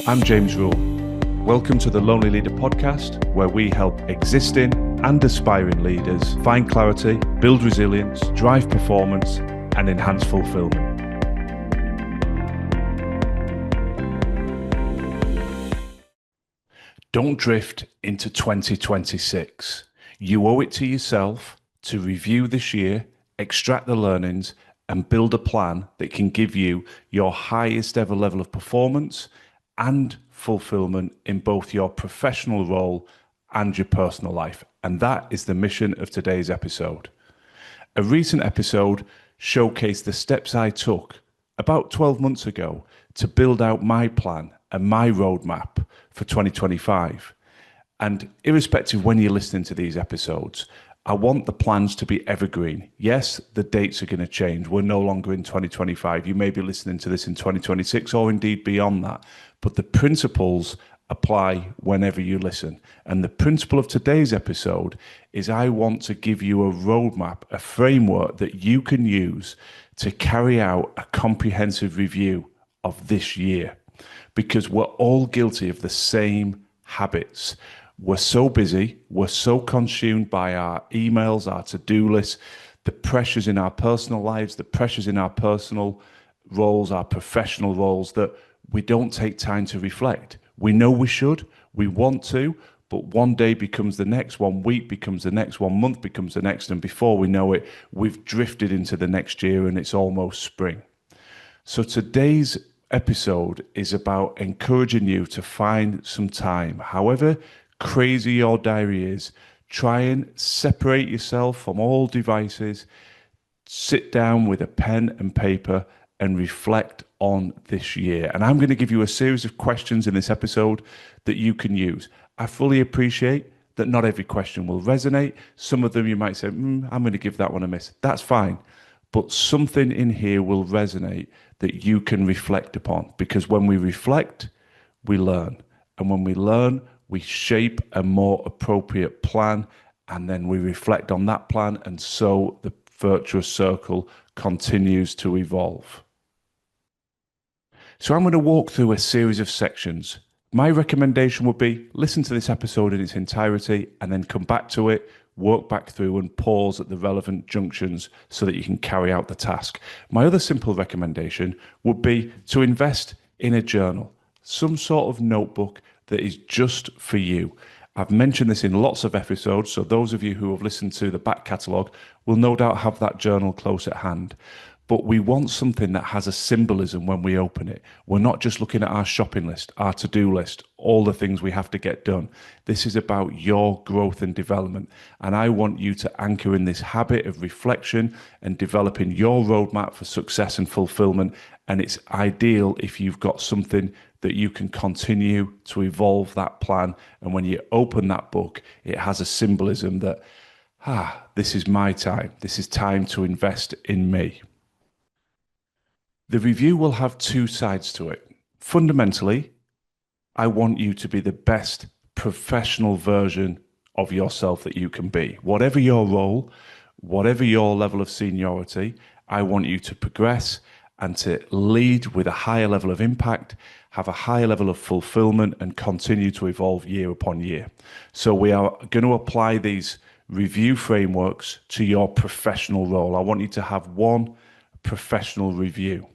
I'm James Rule. Welcome to the Lonely Leader podcast, where we help existing and aspiring leaders find clarity, build resilience, drive performance, and enhance fulfilment. Don't drift into 2026. You owe it to yourself to review this year, extract the learnings, and build a plan that can give you your highest ever level of performance and fulfillment in both your professional role and your personal life. And that is the mission of today's episode. A recent episode showcased the steps I took about 12 months ago to build out my plan and my roadmap for 2025. And irrespective of when you're listening to these episodes, I want the plans to be evergreen. Yes, the dates are going to change. We're no longer in 2025. You may be listening to this in 2026 or indeed beyond that. But the principles apply whenever you listen. And the principle of today's episode is I want to give you a roadmap, a framework that you can use to carry out a comprehensive review of this year. Because we're all guilty of the same habits. We're so busy, we're so consumed by our emails, our to-do lists, the pressures in our personal lives, the pressures in our personal roles, our professional roles, that we don't take time to reflect. We know we should, we want to, but one day becomes the next, 1 week becomes the next, 1 month becomes the next, and before we know it, we've drifted into the next year and it's almost spring. So today's episode is about encouraging you to find some time, however crazy your diary is. Try and separate yourself from all devices, sit down with a pen and paper and reflect on this year. And I'm going to give you a series of questions in this episode that you can use. I fully appreciate that not every question will resonate. Some of them you might say, I'm going to give that one a miss. That's fine. But something in here will resonate that you can reflect upon, because when we reflect, we learn. And when we learn, we shape a more appropriate plan, and then we reflect on that plan, and so the virtuous circle continues to evolve. So I'm going to walk through a series of sections. My recommendation would be listen to this episode in its entirety and then come back to it, work back through and pause at the relevant junctions so that you can carry out the task. My other simple recommendation would be to invest in a journal, some sort of notebook that is just for you. I've mentioned this in lots of episodes, so those of you who have listened to the back catalogue will no doubt have that journal close at hand. But we want something that has a symbolism when we open it. We're not just looking at our shopping list, our to-do list, all the things we have to get done. This is about your growth and development. And I want you to anchor in this habit of reflection and developing your roadmap for success and fulfillment. And it's ideal if you've got something that you can continue to evolve that plan. And when you open that book, it has a symbolism that, this is my time. This is time to invest in me. The review will have two sides to it. Fundamentally, I want you to be the best professional version of yourself that you can be. Whatever your role, whatever your level of seniority, I want you to progress and to lead with a higher level of impact, have a higher level of fulfillment, and continue to evolve year upon year. So we are going to apply these review frameworks to your professional role. I want you to have one professional review.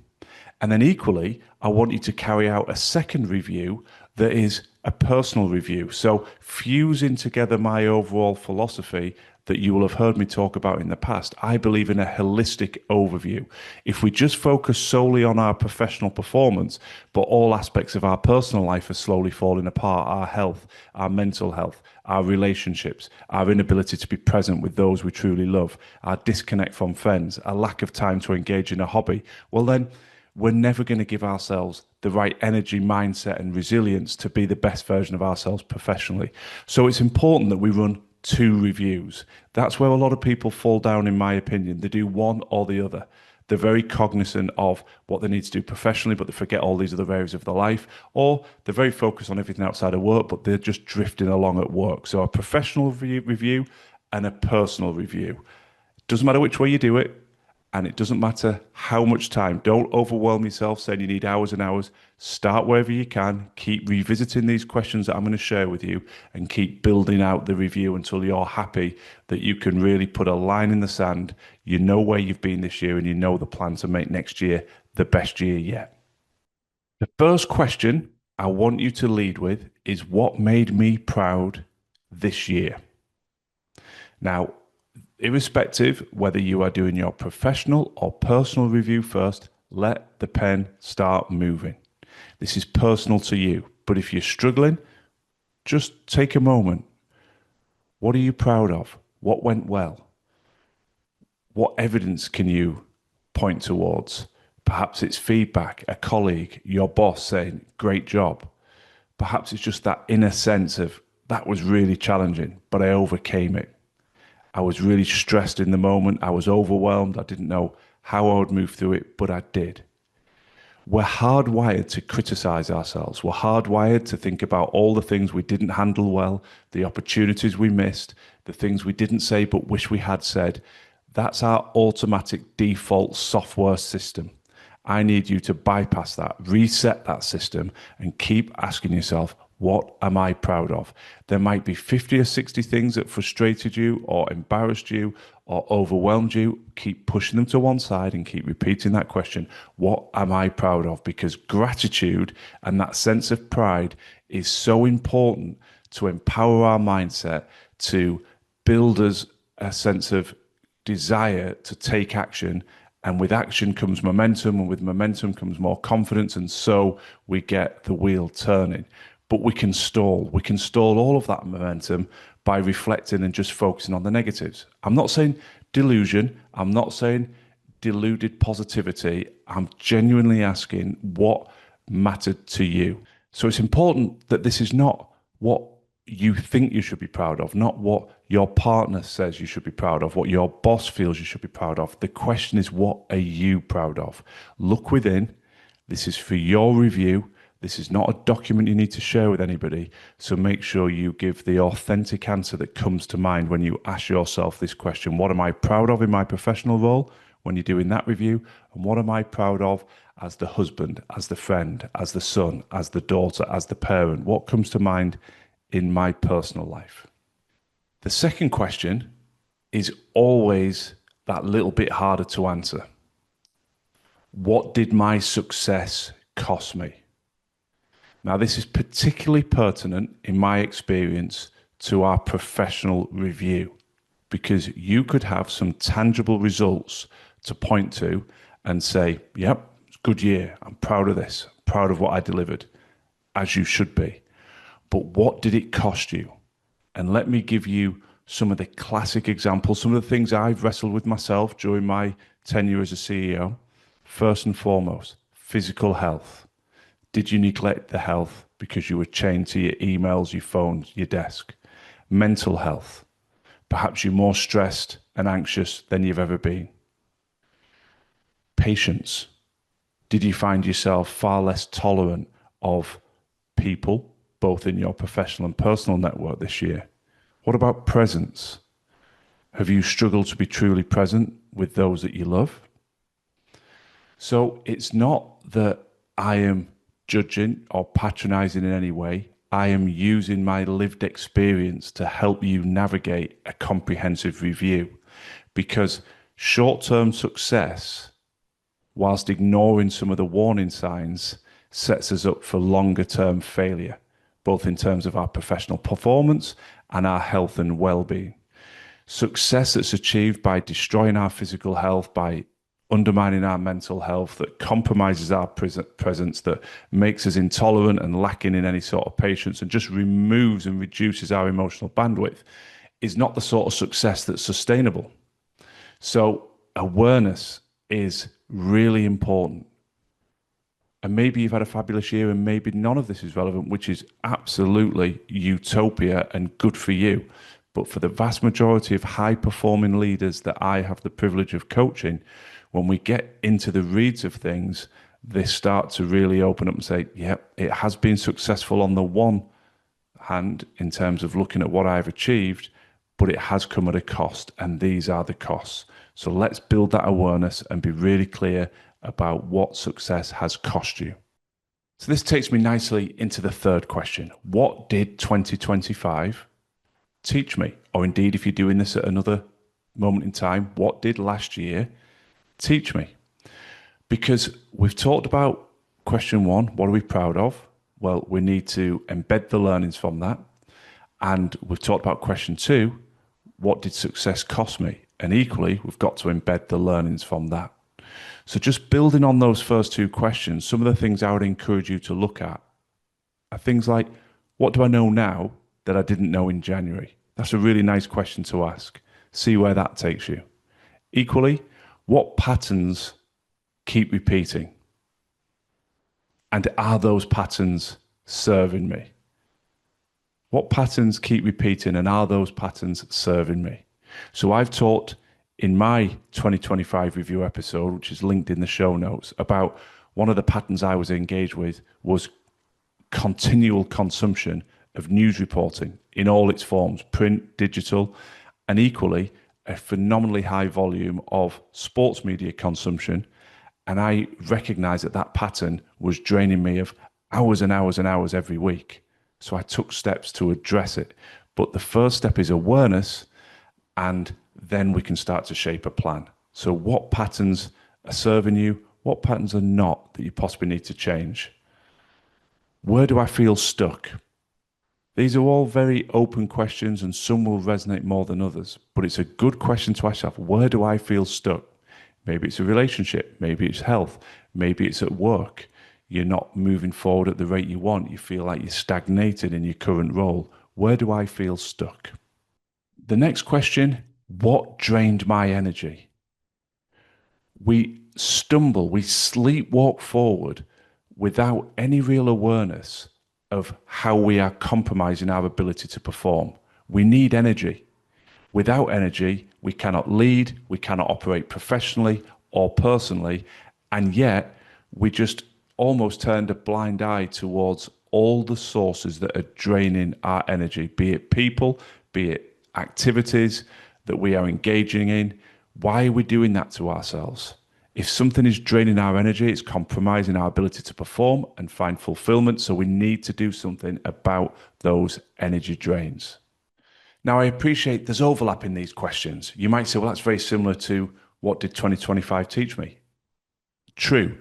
And then equally, I want you to carry out a second review that is a personal review. So fusing together my overall philosophy that you will have heard me talk about in the past, I believe in a holistic overview. If we just focus solely on our professional performance, but all aspects of our personal life are slowly falling apart, our health, our mental health, our relationships, our inability to be present with those we truly love, our disconnect from friends, a lack of time to engage in a hobby, well then, we're never going to give ourselves the right energy, mindset, and resilience to be the best version of ourselves professionally. So it's important that we run two reviews. That's where a lot of people fall down, in my opinion. They do one or the other. They're very cognizant of what they need to do professionally, but they forget all these other areas of their life, or they're very focused on everything outside of work, but they're just drifting along at work. So a professional review and a personal review. Doesn't matter which way you do it. And it doesn't matter how much time. Don't overwhelm yourself saying you need hours and hours. Start wherever you can. Keep revisiting these questions that I'm going to share with you and keep building out the review until you're happy that you can really put a line in the sand. You know where you've been this year and you know the plan to make next year the best year yet. The first question I want you to lead with is what made me proud this year? Now, irrespective whether you are doing your professional or personal review first, let the pen start moving. This is personal to you, but if you're struggling, just take a moment. What are you proud of? What went well? What evidence can you point towards? Perhaps it's feedback, a colleague, your boss saying, great job. Perhaps it's just that inner sense of that was really challenging, but I overcame it. I was really stressed in the moment. I was overwhelmed. I didn't know how I would move through it, but I did. We're hardwired to criticize ourselves. We're hardwired to think about all the things we didn't handle well, the opportunities we missed, the things we didn't say but wish we had said. That's our automatic default software system. I need you to bypass that, reset that system, and keep asking yourself, what am I proud of? There might be 50 or 60 things that frustrated you or embarrassed you or overwhelmed you. Keep pushing them to one side and keep repeating that question. What am I proud of? Because gratitude and that sense of pride is so important to empower our mindset, to build us a sense of desire to take action. And with action comes momentum, and with momentum comes more confidence. And so we get the wheel turning. But we can stall. We can stall all of that momentum by reflecting and just focusing on the negatives. I'm not saying delusion. I'm not saying deluded positivity. I'm genuinely asking what mattered to you. So it's important that this is not what you think you should be proud of, not what your partner says you should be proud of, what your boss feels you should be proud of. The question is, what are you proud of? Look within. This is for your review. This is not a document you need to share with anybody. So make sure you give the authentic answer that comes to mind when you ask yourself this question. What am I proud of in my professional role when you're doing that review? And what am I proud of as the husband, as the friend, as the son, as the daughter, as the parent? What comes to mind in my personal life? The second question is always that little bit harder to answer. What did my success cost me? Now, this is particularly pertinent in my experience to our professional review, because you could have some tangible results to point to and say, yep, it's a good year. I'm proud of this. I'm proud of what I delivered, as you should be. But what did it cost you? And let me give you some of the classic examples, some of the things I've wrestled with myself during my tenure as a CEO. First and foremost, physical health. Did you neglect the health because you were chained to your emails, your phones, your desk? Mental health. Perhaps you're more stressed and anxious than you've ever been. Patience. Did you find yourself far less tolerant of people, both in your professional and personal network this year? What about presence? Have you struggled to be truly present with those that you love? So it's not that I am judging or patronizing in any way. I am using my lived experience to help you navigate a comprehensive review, because short-term success, whilst ignoring some of the warning signs, sets us up for longer-term failure, both in terms of our professional performance and our health and well-being. Success that's achieved by destroying our physical health, by undermining our mental health, that compromises our presence, that makes us intolerant and lacking in any sort of patience, and just removes and reduces our emotional bandwidth, is not the sort of success that's sustainable. So awareness is really important. And maybe you've had a fabulous year and maybe none of this is relevant, which is absolutely utopia and good for you. But for the vast majority of high-performing leaders that I have the privilege of coaching, when we get into the reads of things, they start to really open up and say, yep, it has been successful on the one hand in terms of looking at what I've achieved, but it has come at a cost, and these are the costs. So let's build that awareness and be really clear about what success has cost you. So this takes me nicely into the third question. What did 2025 teach me? Or indeed, if you're doing this at another moment in time, what did last year teach me? Because we've talked about question one, what are we proud of? Well, we need to embed the learnings from that. And we've talked about question two, what did success cost me? And equally, we've got to embed the learnings from that. So just building on those first two questions, some of the things I would encourage you to look at are things like, what do I know now that I didn't know in January? That's a really nice question to ask. See where that takes you. Equally, what patterns keep repeating? And are those patterns serving me? What patterns keep repeating, and are those patterns serving me? So I've talked in my 2025 review episode, which is linked in the show notes, about one of the patterns I was engaged with was continual consumption of news reporting in all its forms, print, digital, and equally a phenomenally high volume of sports media consumption. And I recognized that that pattern was draining me of hours and hours and hours every week. So I took steps to address it. But the first step is awareness, and then we can start to shape a plan. So what patterns are serving you? What patterns are not that you possibly need to change? Where do I feel stuck? These are all very open questions, and some will resonate more than others, but it's a good question to ask yourself. Where do I feel stuck? Maybe it's a relationship, maybe it's health, maybe it's at work. You're not moving forward at the rate you want. You feel like you're stagnated in your current role. Where do I feel stuck? The next question, what drained my energy? We stumble, we sleepwalk forward without any real awareness of how we are compromising our ability to perform. We need energy. Without energy, we cannot lead, we cannot operate professionally or personally, and yet we just almost turned a blind eye towards all the sources that are draining our energy, be it people, be it activities that we are engaging in. Why are we doing that to ourselves? If something is draining our energy, it's compromising our ability to perform and find fulfillment. So we need to do something about those energy drains. Now, I appreciate there's overlap in these questions. You might say, well, that's very similar to what did 2025 teach me? True.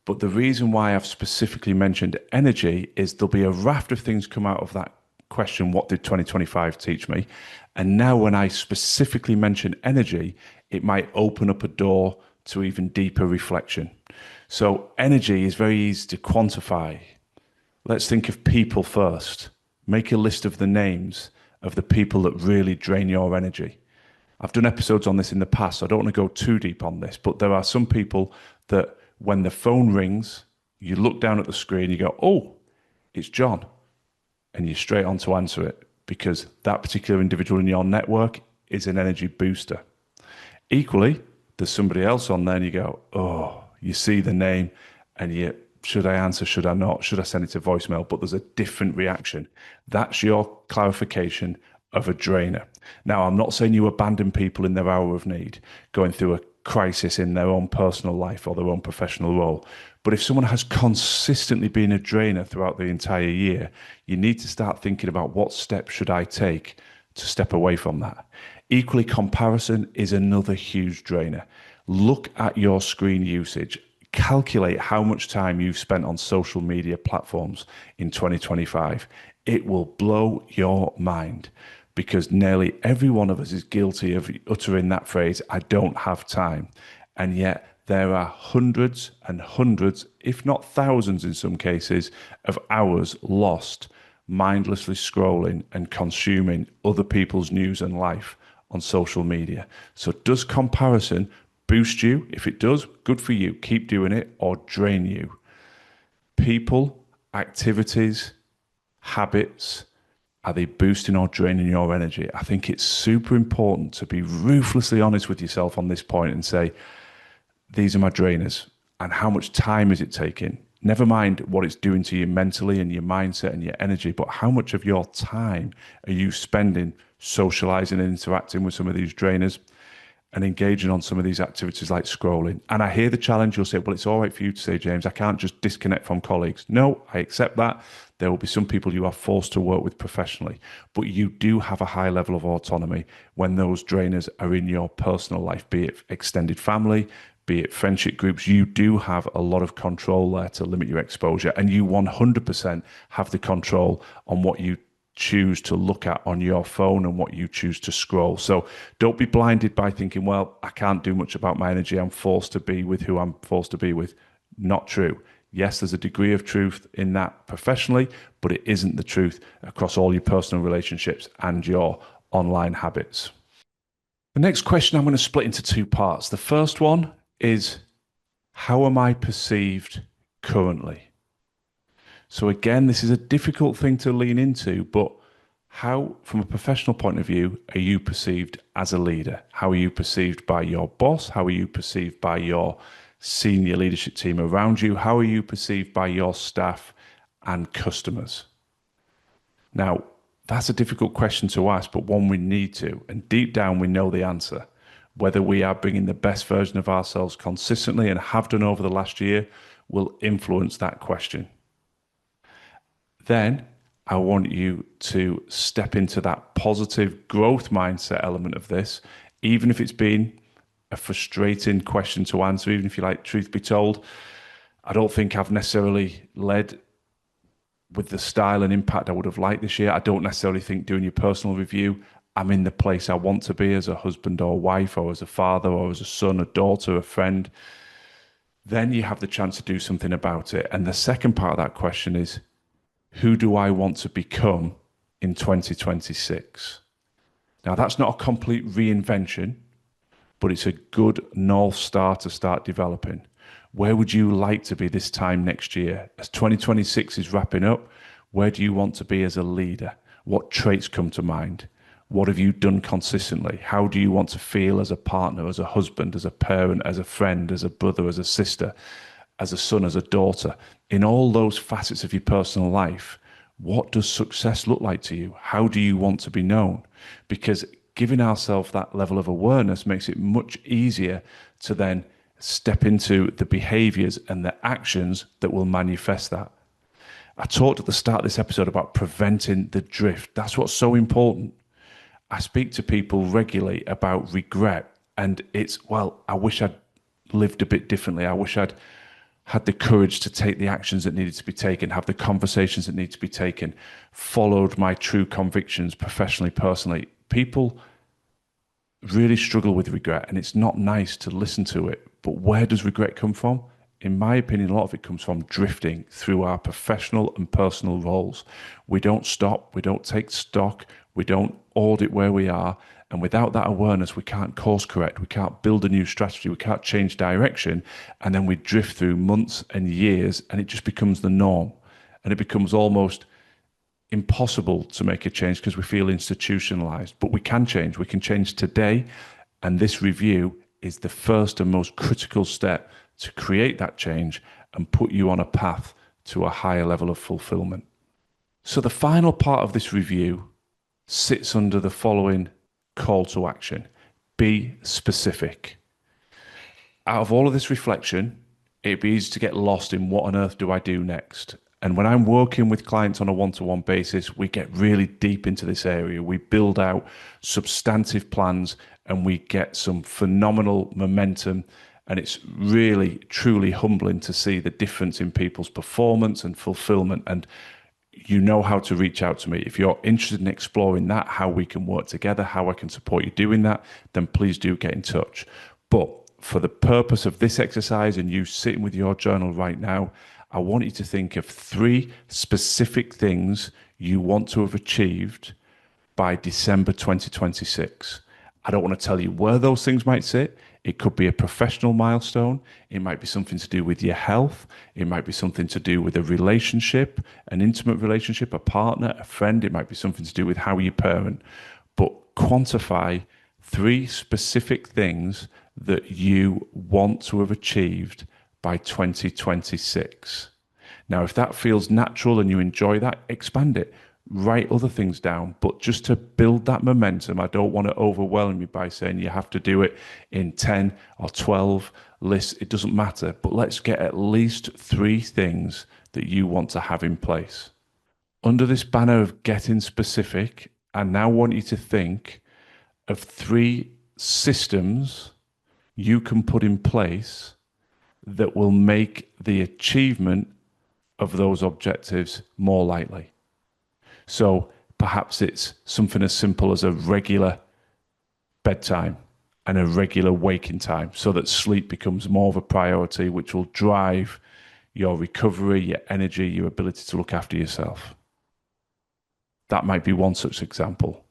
But the reason why I've specifically mentioned energy is there'll be a raft of things come out of that question, what did 2025 teach me? And now when I specifically mention energy, it might open up a door to even deeper reflection. So energy is very easy to quantify. Let's think of people first. Make a list of the names of the people that really drain your energy. I've done episodes on this in the past, so I don't want to go too deep on this, but there are some people that when the phone rings, you look down at the screen, you go, oh, it's John. And you're straight on to answer it because that particular individual in your network is an energy booster. Equally, there's somebody else on there and you go, oh, you see the name and you, should I answer? Should I not? Should I send it to voicemail? But there's a different reaction. That's your clarification of a drainer. Now, I'm not saying you abandon people in their hour of need, going through a crisis in their own personal life or their own professional role. But if someone has consistently been a drainer throughout the entire year, you need to start thinking about what steps should I take to step away from that. Equally, comparison is another huge drainer. Look at your screen usage. Calculate how much time you've spent on social media platforms in 2025. It will blow your mind because nearly every one of us is guilty of uttering that phrase, I don't have time. And yet there are hundreds and hundreds, if not thousands in some cases, of hours lost mindlessly scrolling and consuming other people's news and life on social media. So does comparison boost you? If it does, good for you. Keep doing it, or drain you. People, activities, habits, are they boosting or draining your energy? I think it's super important to be ruthlessly honest with yourself on this point and say, these are my drainers. And how much time is it taking? Never mind what it's doing to you mentally and your mindset and your energy, but how much of your time are you spending socializing and interacting with some of these drainers, and engaging on some of these activities like scrolling. And I hear the challenge. You'll say, well, it's all right for you to say, James, I can't just disconnect from colleagues. No, I accept that. There will be some people you are forced to work with professionally, but you do have a high level of autonomy when those drainers are in your personal life, be it extended family, be it friendship groups. You do have a lot of control there to limit your exposure, and you 100% have the control on what you choose to look at on your phone and what you choose to scroll. So don't be blinded by thinking, well, I can't do much about my energy. I'm forced to be with who I'm forced to be with. Not true. Yes, there's a degree of truth in that professionally, but it isn't the truth across all your personal relationships and your online habits. The next question I'm going to split into two parts. The first one is, how am I perceived currently? So again, this is a difficult thing to lean into, but how, from a professional point of view, are you perceived as a leader? How are you perceived by your boss? How are you perceived by your senior leadership team around you? How are you perceived by your staff and customers? Now, that's a difficult question to ask, but one we need to. And deep down, we know the answer. Whether we are bringing the best version of ourselves consistently and have done over the last year will influence that question. Then I want you to step into that positive growth mindset element of this, even if it's been a frustrating question to answer, even if you like, truth be told, I don't think I've necessarily led with the style and impact I would have liked this year. I don't necessarily think doing your personal review, I'm in the place I want to be as a husband or wife or as a father or as a son, a daughter, a friend. Then you have the chance to do something about it. And the second part of that question is, who do I want to become in 2026? Now, that's not a complete reinvention, but it's a good North Star to start developing. Where would you like to be this time next year? As 2026 is wrapping up, where do you want to be as a leader? What traits come to mind? What have you done consistently? How do you want to feel as a partner, as a husband, as a parent, as a friend, as a brother, as a sister, as a son, as a daughter? In all those facets of your personal life, what does success look like to you? How do you want to be known? Because giving ourselves that level of awareness makes it much easier to then step into the behaviors and the actions that will manifest that. I talked at the start of this episode about preventing the drift. That's what's so important. I speak to people regularly about regret, and it's, well, I wish I'd lived a bit differently. I wish I'd had the courage to take the actions that needed to be taken, have the conversations that need to be taken, followed my true convictions professionally, personally. People really struggle with regret, and it's not nice to listen to it. But where does regret come from? In my opinion, a lot of it comes from drifting through our professional and personal roles. We don't stop, we don't take stock, we don't audit where we are. And without that awareness, we can't course correct, we can't build a new strategy, we can't change direction. And then we drift through months and years, and it just becomes the norm. And it becomes almost impossible to make a change because we feel institutionalized. But we can change today. And this review is the first and most critical step to create that change and put you on a path to a higher level of fulfillment. So the final part of this review sits under the following call to action. Be specific. Out of all of this reflection, it'd be easy to get lost in what on earth do I do next? And when I'm working with clients on a one-to-one basis, we get really deep into this area. We build out substantive plans and we get some phenomenal momentum. And it's really, truly humbling to see the difference in people's performance and fulfillment. And you know how to reach out to me. If you're interested in exploring that, how we can work together, how I can support you doing that, then please do get in touch. But for the purpose of this exercise and you sitting with your journal right now, I want you to think of 3 specific things you want to have achieved by December 2026. I don't want to tell you where those things might sit. It could be a professional milestone. It might be something to do with your health. It might be something to do with a relationship, an intimate relationship, a partner, a friend. It might be something to do with how you parent. But quantify 3 specific things that you want to have achieved by 2026. Now, if that feels natural and you enjoy that, expand it. write other things down, but just to build that momentum. I don't want to overwhelm you by saying you have to do it in 10 or 12 lists. It doesn't matter, but let's get at least 3 things that you want to have in place. Under this banner of getting specific, I now want you to think of 3 systems you can put in place that will make the achievement of those objectives more likely. So perhaps it's something as simple as a regular bedtime and a regular waking time so that sleep becomes more of a priority, which will drive your recovery, your energy, your ability to look after yourself. That might be one such example.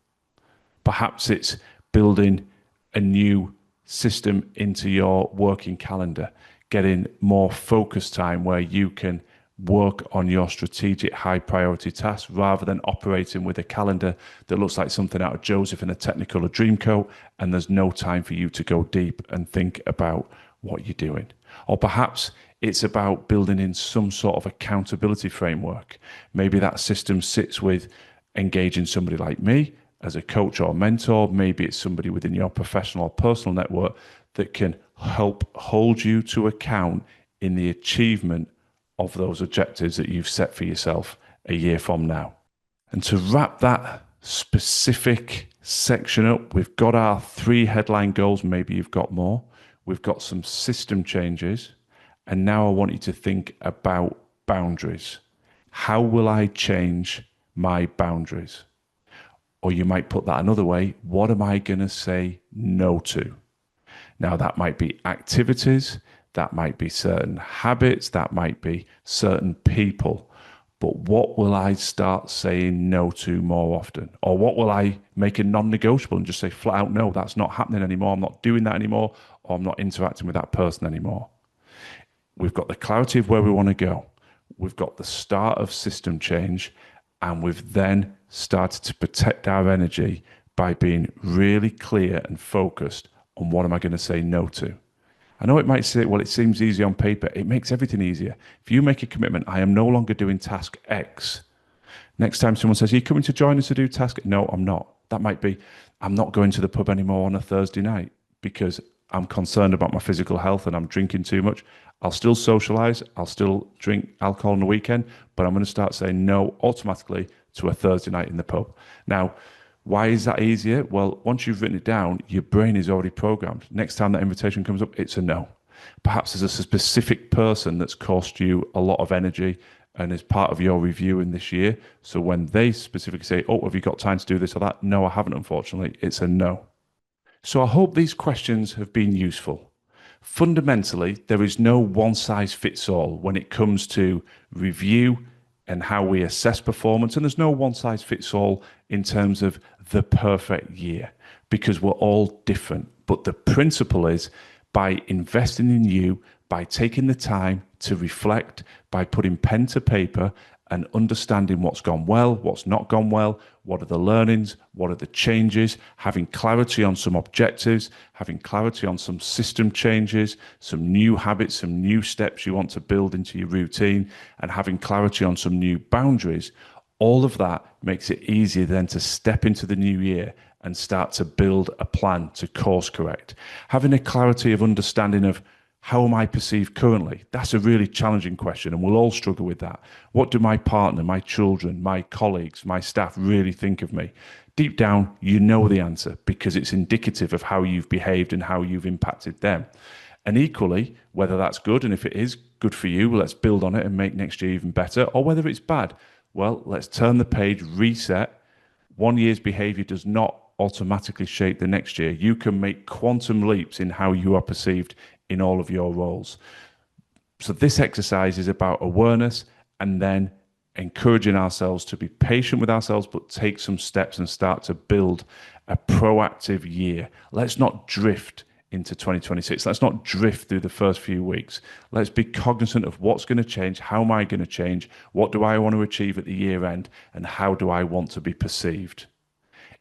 Perhaps it's building a new system into your working calendar, getting more focus time where you can work on your strategic high priority tasks rather than operating with a calendar that looks like something out of Joseph in a Technicolor Dreamcoat and there's no time for you to go deep and think about what you're doing. Or perhaps it's about building in some sort of accountability framework. Maybe that system sits with engaging somebody like me as a coach or mentor. Maybe it's somebody within your professional or personal network that can help hold you to account in the achievement of those objectives that you've set for yourself a year from now. And to wrap that specific section up, we've got our 3 headline goals. Maybe you've got more. We've got some system changes. And now I want you to think about boundaries. How will I change my boundaries? Or you might put that another way, what am I going to say no to? Now, that might be activities, that might be certain habits, that might be certain people. But what will I start saying no to more often? Or what will I make a non-negotiable and just say flat out, no, that's not happening anymore. I'm not doing that anymore, or I'm not interacting with that person anymore. We've got the clarity of where we want to go. We've got the start of system change, and we've then started to protect our energy by being really clear and focused on what am I going to say no to. I know it might say, well, it seems easy on paper. It makes everything easier. If you make a commitment, I am no longer doing task X. Next time someone says, are you coming to join us to do task? No, I'm not. That might be, I'm not going to the pub anymore on a Thursday night because I'm concerned about my physical health and I'm drinking too much. I'll still socialize. I'll still drink alcohol on the weekend, but I'm going to start saying no automatically to a Thursday night in the pub. Now, why is that easier? Well, once you've written it down, your brain is already programmed. Next time that invitation comes up, it's a no. Perhaps there's a specific person that's cost you a lot of energy and is part of your review in this year. So when they specifically say, oh, have you got time to do this or that? No, I haven't, unfortunately. It's a no. So I hope these questions have been useful. Fundamentally, there is no one size fits all when it comes to review and how we assess performance. And there's no one size fits all in terms of the perfect year because we're all different. But the principle is by investing in you, by taking the time to reflect, by putting pen to paper and understanding what's gone well, what's not gone well, what are the learnings, what are the changes, having clarity on some objectives, having clarity on some system changes, some new habits, some new steps you want to build into your routine, and having clarity on some new boundaries. All of that makes it easier then to step into the new year and start to build a plan to course correct. Having a clarity of understanding of how am I perceived currently? That's a really challenging question, and we'll all struggle with that. What do my partner, my children, my colleagues, my staff really think of me? Deep down, you know the answer because it's indicative of how you've behaved and how you've impacted them. And equally, whether that's good, and if it is good for you, let's build on it and make next year even better, or whether it's bad, well, let's turn the page, reset. One year's behavior does not automatically shape the next year. You can make quantum leaps in how you are perceived in all of your roles. So this exercise is about awareness and then encouraging ourselves to be patient with ourselves, but take some steps and start to build a proactive year. Let's not drift into 2026. Let's not drift through the first few weeks. Let's be cognizant of what's going to change. How am I going to change? What do I want to achieve at the year end? And how do I want to be perceived?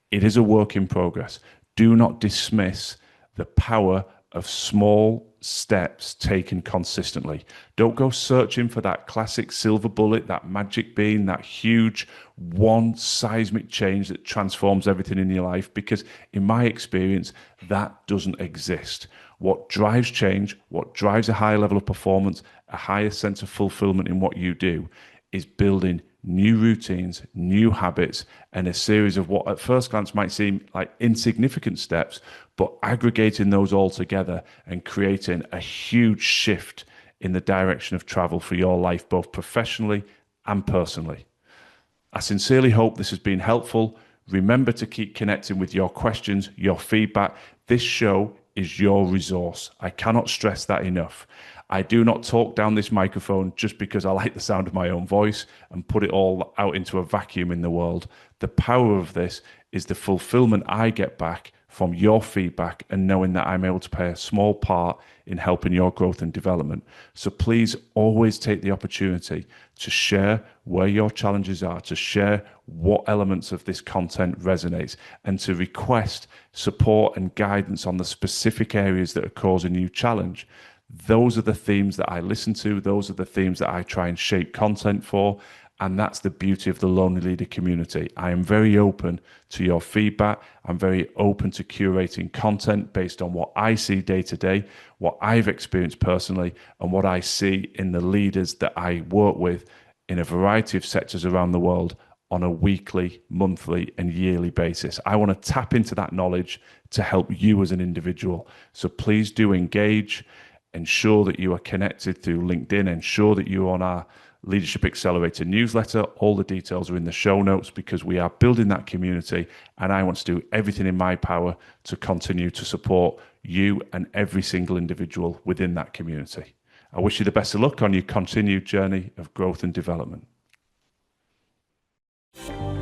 It is a work in progress. Do not dismiss the power of small steps taken consistently. Don't go searching for that classic silver bullet, that magic bean, that huge one seismic change that transforms everything in your life, because in my experience, that doesn't exist. What drives change, what drives a higher level of performance, a higher sense of fulfillment in what you do, is building new routines, new habits, and a series of what at first glance might seem like insignificant steps, but aggregating those all together and creating a huge shift in the direction of travel for your life, both professionally and personally. I sincerely hope this has been helpful. Remember to keep connecting with your questions, your feedback. This show is your resource. I cannot stress that enough. I do not talk down this microphone just because I like the sound of my own voice and put it all out into a vacuum in the world. The power of this is the fulfillment I get back from your feedback and knowing that I'm able to play a small part in helping your growth and development. So please always take the opportunity to share where your challenges are, to share what elements of this content resonates, and to request support and guidance on the specific areas that are causing you challenge. Those are the themes that I listen to. Those are the themes that I try and shape content for. And that's the beauty of the Lonely Leader community. I am very open to your feedback. I'm very open to curating content based on what I see day to day, what I've experienced personally, and what I see in the leaders that I work with in a variety of sectors around the world on a weekly, monthly, and yearly basis. I want to tap into that knowledge to help you as an individual. So please do engage. Ensure that you are connected through LinkedIn. Ensure that you're on our Leadership Accelerator newsletter. All the details are in the show notes because we are building that community, and I want to do everything in my power to continue to support you and every single individual within that community. I wish you the best of luck on your continued journey of growth and development.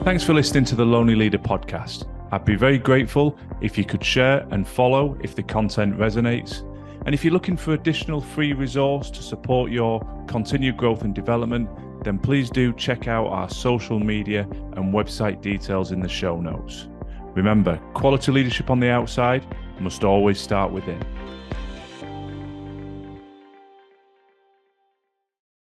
Thanks for listening to the Lonely Leader podcast. I'd be very grateful if you could share and follow if the content resonates. And if you're looking for additional free resource to support your continued growth and development, then please do check out our social media and website details in the show notes. Remember, quality leadership on the outside must always start within.